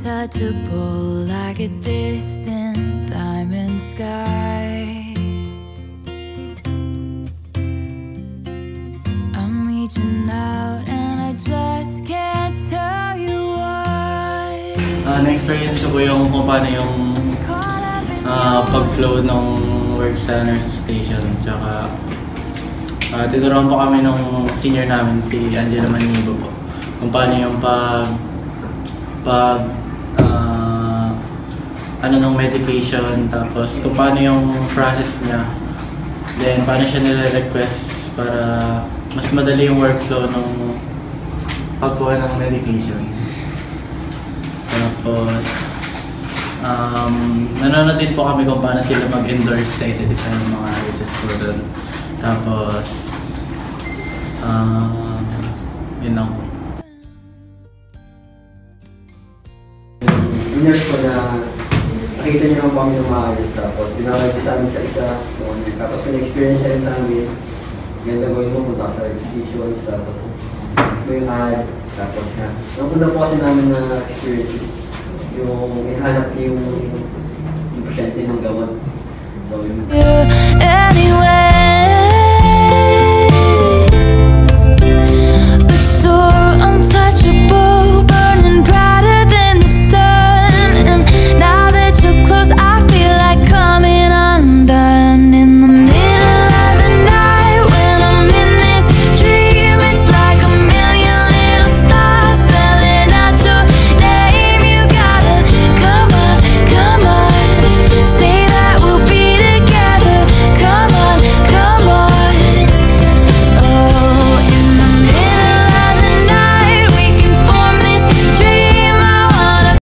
untouchable like a distant diamond sky. I'm reaching out and I just can't tell you why. Na-experience ko po yung kung paano yung pag-flow ng work sa nurse station. Tsaka tinuruan po kami nung senior namin, si Angela Manibo po. Kung paano yung ng medication, tapos kung paano yung process niya, then paano siya nire-request para mas madali yung workflow ng pagkuha ng medication. Tapos nanonood din po kami kung paano sila mag-endorse sa isa't isa ng mga nurses po doon. Tapos yun lang po. Nurse po na nakita niyo naman po kami ng maayos, tapos pinakay sa amin sa isa, tapos pin-experience siya rin sa amin. Ganda gawin mo, punta sa registration, tapos may ad, tapos na. Napunta po kasi namin na experience yung ihanap yung pasyente ng gamot. So, yun.